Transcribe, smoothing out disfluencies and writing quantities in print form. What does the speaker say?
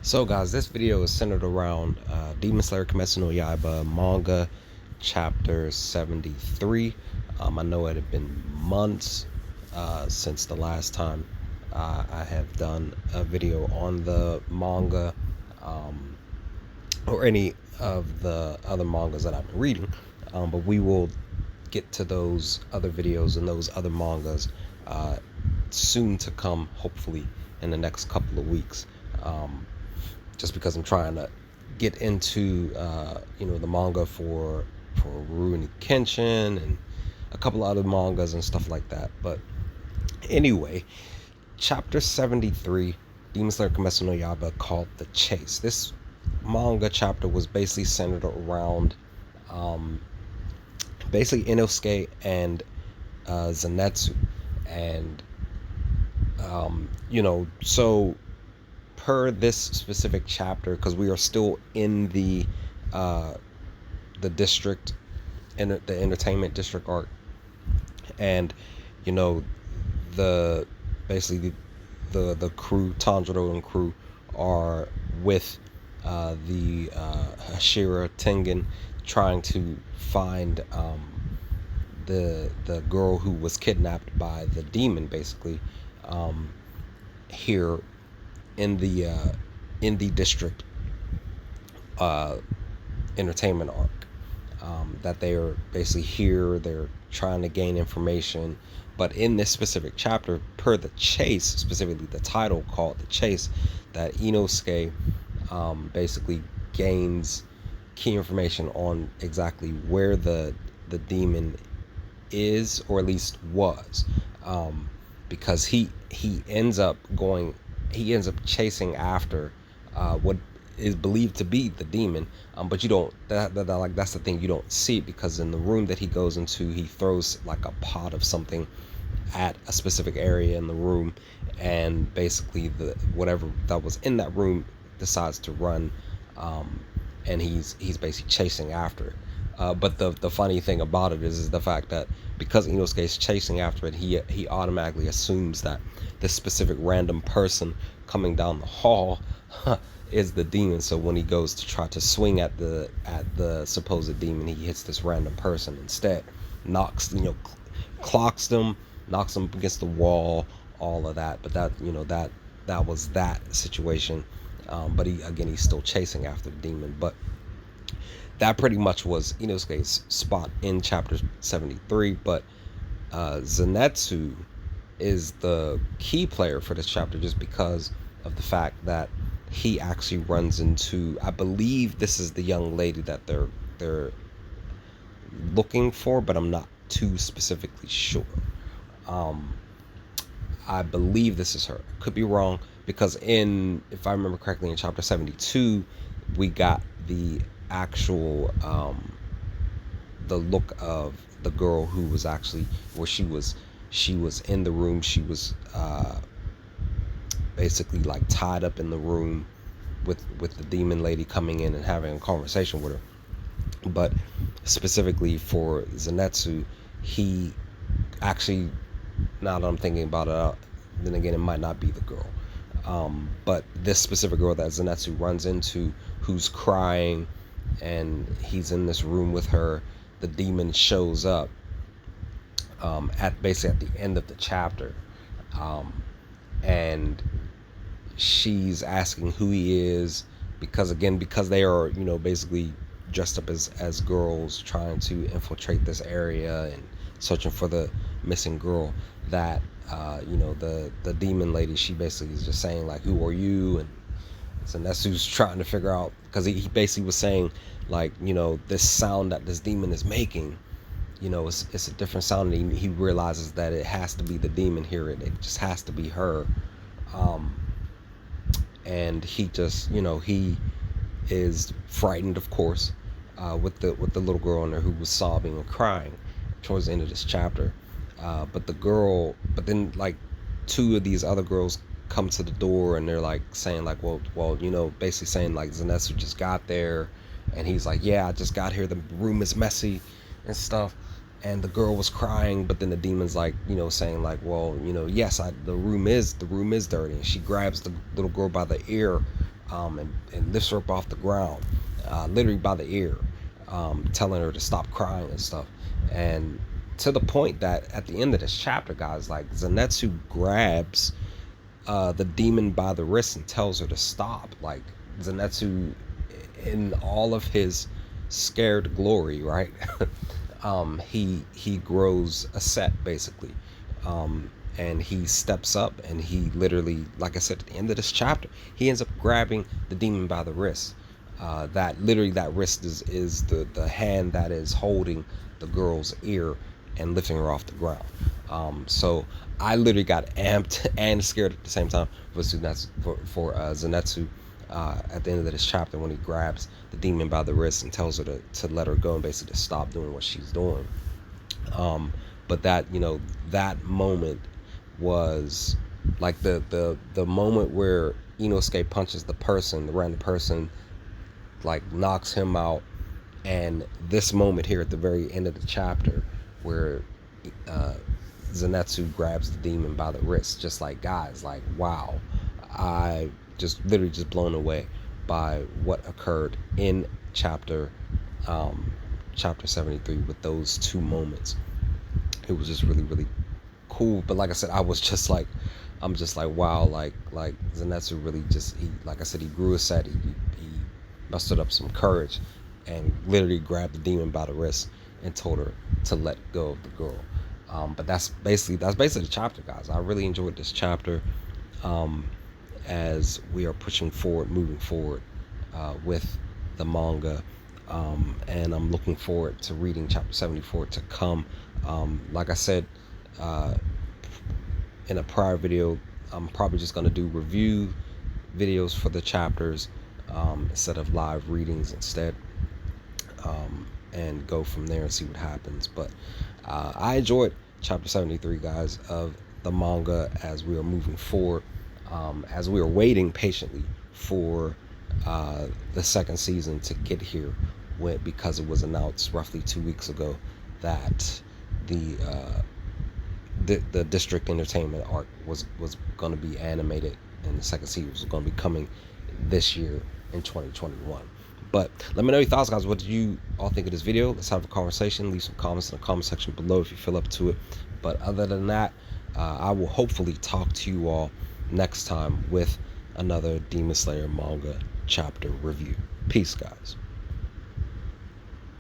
So guys, this video is centered around Demon Slayer Kimetsu no Yaiba Manga chapter 73. I know it had been months since the last time I have done a video on the manga, um, or any of the other mangas that I've been reading, but we will get to those other videos and those other mangas soon to come, hopefully in the next couple of weeks. Just because I'm trying to get into the manga for Rurouni Kenshin and a couple other mangas and stuff like that. But anyway, chapter 73, Demon Slayer Kimetsu no Yaiba, called The Chase. This manga chapter was basically centered around basically Inosuke and Zenitsu, and so per this specific chapter, because we are still in the district, in the entertainment district arc, and the basically the crew, Tanjiro and crew, are with the Hashira Tengen, trying to find the girl who was kidnapped by the demon, basically, here in the district entertainment arc. That they are basically here, they're trying to gain information. But in this specific chapter, per the chase, specifically the title called The Chase, that Inosuke basically gains key information on exactly where the demon is, or at least was, because he ends up chasing after what is believed to be the demon, but you don't, that's the thing, you don't see it, because in the room that he goes into, he throws like a pot of something at a specific area in the room, and basically the whatever that was in that room decides to run, and he's basically chasing after it. But the funny thing about it is the fact that because Inosuke is chasing after it, he automatically assumes that this specific random person coming down the hall is the demon. So when he goes to try to swing at the supposed demon, he hits this random person instead, clocks them, knocks them against the wall, all of that. But that was that situation. But he's still chasing after the demon. But that pretty much was Inosuke's spot in chapter 73. But Zenitsu is the key player for this chapter, just because of the fact that he actually runs into, I believe this is the young lady that they're looking for, but I'm not too specifically sure. I believe this is her. Could be wrong, because if I remember correctly, in chapter 72, we got the actual the look of the girl who was actually, where she was in the room. She was basically like tied up in the room with the demon lady coming in and having a conversation with her. But specifically for Zenitsu, he actually, now that I'm thinking about it, then again, it might not be the girl, but this specific girl that Zenitsu runs into, who's crying, and he's in this room with her. The demon shows up at the end of the chapter, and she's asking who he is, because they are basically dressed up as girls, trying to infiltrate this area and searching for the missing girl. That the demon lady, she basically is just saying like, who are you? And so that's who's trying to figure out, because he basically was saying like, this sound that this demon is making, it's a different sound, and he realizes that it has to be the demon here. It just has to be her. And he just, he is frightened, of course, with the little girl in there who was sobbing and crying towards the end of this chapter. But then like two of these other girls come to the door, and they're like saying like, well, basically saying like, Zenitsu just got there, and he's like, yeah, I just got here, the room is messy and stuff. And the girl was crying, but then the demon's like, saying like, well, yes, the room is dirty. And she grabs the little girl by the ear, and lifts her up off the ground, literally by the ear, telling her to stop crying and stuff. And to the point that at the end of this chapter, guys, like Zenitsu grabs the demon by the wrist and tells her to stop. Like Zenitsu, in all of his scared glory, right? He grows a set basically, and he steps up and he literally, like I said, at the end of this chapter, he ends up grabbing the demon by the wrist. That literally, that wrist is the hand that is holding the girl's ear and lifting her off the ground. So I literally got amped and scared at the same time for Zenitsu at the end of this chapter, when he grabs the demon by the wrist and tells her to let her go and basically to stop doing what she's doing. But that, that moment was like the moment where Inosuke punches the random person, like knocks him out, and this moment here at the very end of the chapter where Zenitsu grabs the demon by the wrist, just like, guys, like, wow, I just literally just blown away by what occurred in chapter 73 with those two moments. It was just really, really cool. But like I said, I'm just like, wow, like Zenitsu really just, he, like I said, he grew a set. He mustered up some courage and literally grabbed the demon by the wrist and told her to let go of the girl. But that's basically the chapter, guys. I really enjoyed this chapter, as we are moving forward with the manga, and I'm looking forward to reading chapter 74 to come. Like I said in a prior video, I'm probably just going to do review videos for the chapters, instead of live readings instead, and go from there and see what happens. But I enjoyed chapter 73, guys, of the manga as we are moving forward, as we are waiting patiently for the second season to get here, because it was announced roughly 2 weeks ago that the District Entertainment arc was going to be animated, and the second season was going to be coming this year in 2021. But let me know your thoughts, guys. What do you all think of this video? Let's have a conversation. Leave some comments in the comment section below if you feel up to it. But other than that, I will hopefully talk to you all next time with another Demon Slayer manga chapter review. Peace, guys.